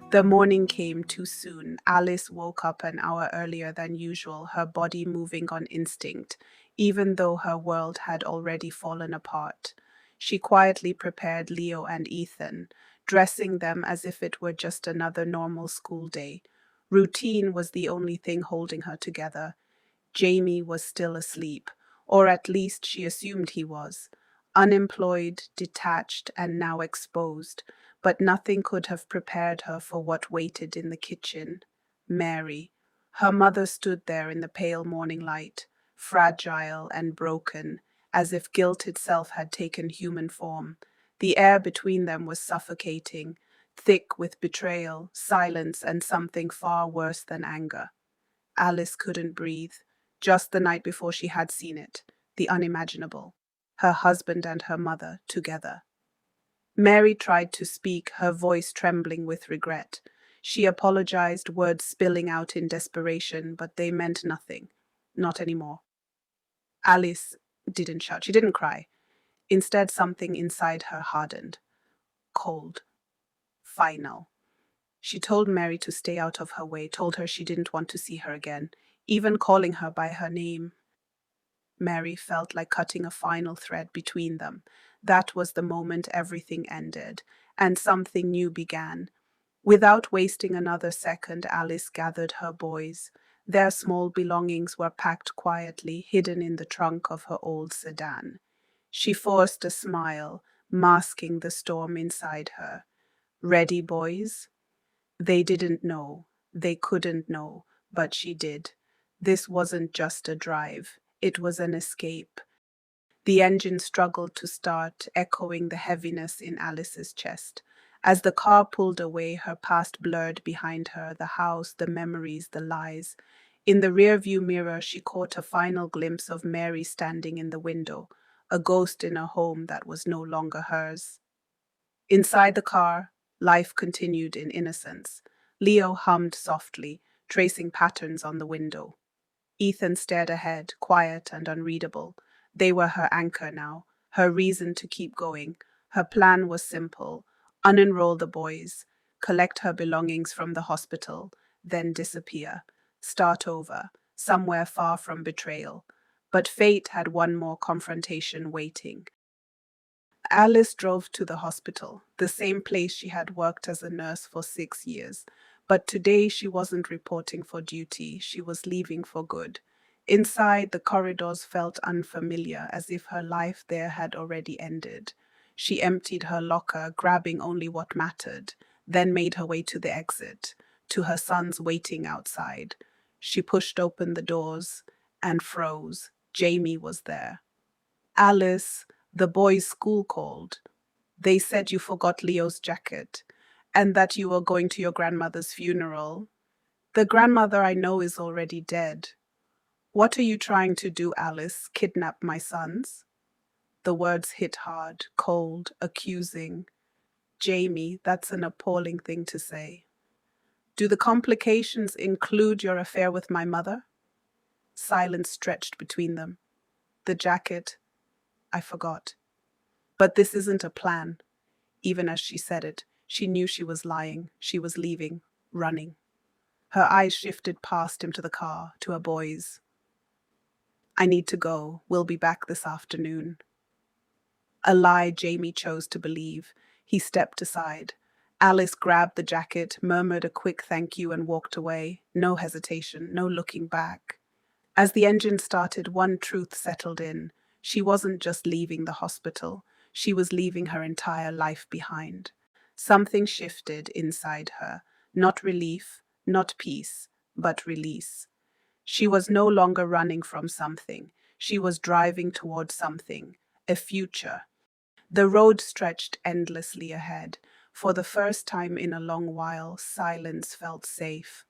The morning came too soon. Alice woke up an hour earlier than usual, her body moving on instinct, even though her world had already fallen apart. She quietly prepared Leo and Ethan, dressing them as if it were just another normal school day. Routine was the only thing holding her together. Jamie was still asleep, or at least she assumed he was. Unemployed, detached, and now exposed, but nothing could have prepared her for what waited in the kitchen. Mary. Her mother stood there in the pale morning light, fragile and broken, as if guilt itself had taken human form. The air between them was suffocating, thick with betrayal, silence, and something far worse than anger. Alice couldn't breathe. Just the night before she had seen it, the unimaginable, her husband and her mother together. Mary tried to speak, her voice trembling with regret. She apologized, words spilling out in desperation, but they meant nothing. Not anymore. Alice didn't shout. She didn't cry. Instead, something inside her hardened. Cold. Final. She told Mary to stay out of her way, told her she didn't want to see her again, even calling her by her name. Mary felt like cutting a final thread between them. That was the moment everything ended, and something new began. Without wasting another second, Alice gathered her boys. Their small belongings were packed quietly, hidden in the trunk of her old sedan. She forced a smile, masking the storm inside her. Ready, boys? They didn't know. They couldn't know, but she did. This wasn't just a drive. It was an escape. The engine struggled to start, echoing the heaviness in Alice's chest. As the car pulled away, her past blurred behind her, the house, the memories, the lies. In the rearview mirror, she caught a final glimpse of Mary standing in the window, a ghost in a home that was no longer hers. Inside the car, life continued in innocence. Leo hummed softly, tracing patterns on the window. Ethan stared ahead, quiet and unreadable. They were her anchor now, her reason to keep going. Her plan was simple: unenroll the boys, collect her belongings from the hospital, then disappear. Start over, somewhere far from betrayal. But fate had one more confrontation waiting. Alice drove to the hospital, the same place she had worked as a nurse for 6 years. But today she wasn't reporting for duty, she was leaving for good. Inside, the corridors felt unfamiliar, as if her life there had already ended. She emptied her locker, grabbing only what mattered, then made her way to the exit, to her sons waiting outside. She pushed open the doors and froze. Jamie was there. Alice, the boys' school called. They said you forgot Leo's jacket and that you were going to your grandmother's funeral. The grandmother I know is already dead. What are you trying to do, Alice? Kidnap my sons? The words hit hard, cold, accusing. Jamie, that's an appalling thing to say. Do the complications include your affair with my mother? Silence stretched between them. The jacket, I forgot. But this isn't a plan. Even as she said it, she knew she was lying. She was leaving, running. Her eyes shifted past him to the car, to her boys. I need to go. We'll be back this afternoon. A lie Jamie chose to believe. He stepped aside. Alice grabbed the jacket, murmured a quick thank you, and walked away. No hesitation, no looking back. As the engine started, one truth settled in. She wasn't just leaving the hospital. She was leaving her entire life behind. Something shifted inside her. Not relief, not peace, but release. She was no longer running from something. She was driving toward something, a future. The road stretched endlessly ahead. For the first time in a long while, silence felt safe.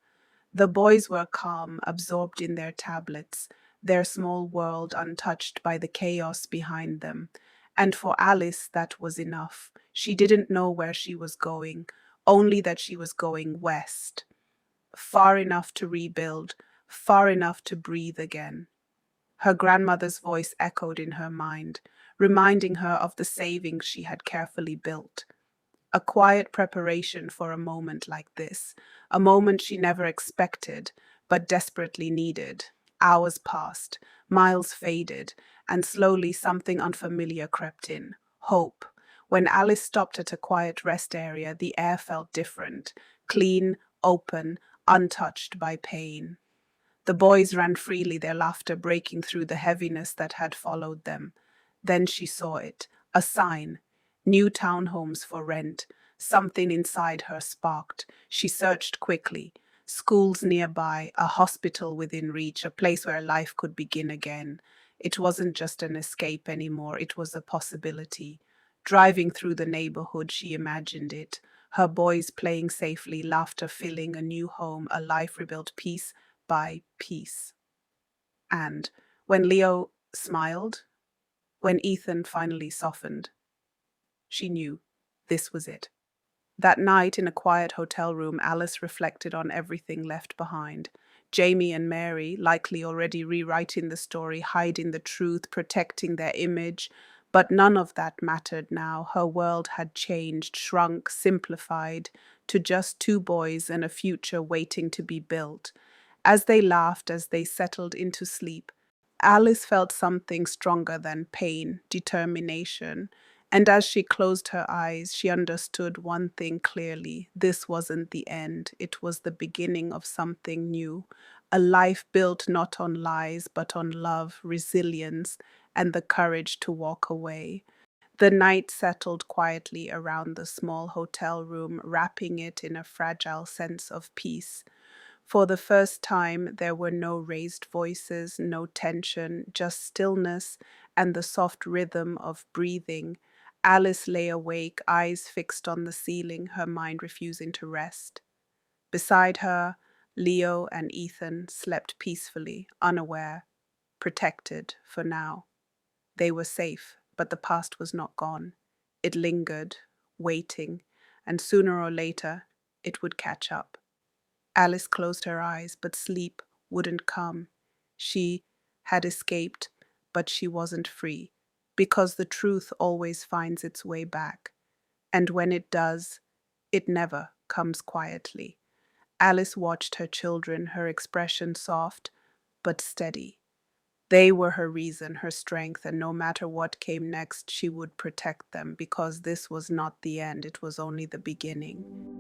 The boys were calm, absorbed in their tablets, their small world untouched by the chaos behind them. And for Alice, that was enough. She didn't know where she was going, only that she was going west. Far enough to rebuild, far enough to breathe again. Her grandmother's voice echoed in her mind, reminding her of the savings she had carefully built. a quiet preparation for a moment like this, a moment she never expected, but desperately needed. Hours passed, miles faded, and slowly something unfamiliar crept in. Hope. When Alice stopped at a quiet rest area, the air felt different, clean, open, untouched by pain. The boys ran freely, their laughter breaking through the heaviness that had followed them. Then she saw it, a sign. New townhomes for rent. Something inside her sparked. She searched quickly. Schools nearby, a hospital within reach, a place where life could begin again. It wasn't just an escape anymore, it was a possibility. Driving through the neighborhood, she imagined it. Her boys playing safely, laughter filling a new home, a life rebuilt piece by piece. And when Leo smiled, when Ethan finally softened, she knew this was it. That night in a quiet hotel room, Alice reflected on everything left behind. Jamie and Mary, likely already rewriting the story, hiding the truth, protecting their image. But none of that mattered now. Her world had changed, shrunk, simplified to just two boys and a future waiting to be built. As they laughed, as they settled into sleep, Alice felt something stronger than pain, determination. And as she closed her eyes, she understood one thing clearly. This wasn't the end. It was the beginning of something new. A life built not on lies, but on love, resilience, and the courage to walk away. The night settled quietly around the small hotel room, wrapping it in a fragile sense of peace. For the first time, there were no raised voices, no tension, just stillness and the soft rhythm of breathing. Alice lay awake, eyes fixed on the ceiling, her mind refusing to rest. Beside her, Leo and Ethan slept peacefully, unaware, protected for now. They were safe, but the past was not gone. It lingered, waiting, and sooner or later, it would catch up. Alice closed her eyes, but sleep wouldn't come. She had escaped, but she wasn't free, because the truth always finds its way back. And when it does, it never comes quietly. Alice watched her children, her expression soft but steady. They were her reason, her strength, and no matter what came next, she would protect them, because this was not the end, it was only the beginning.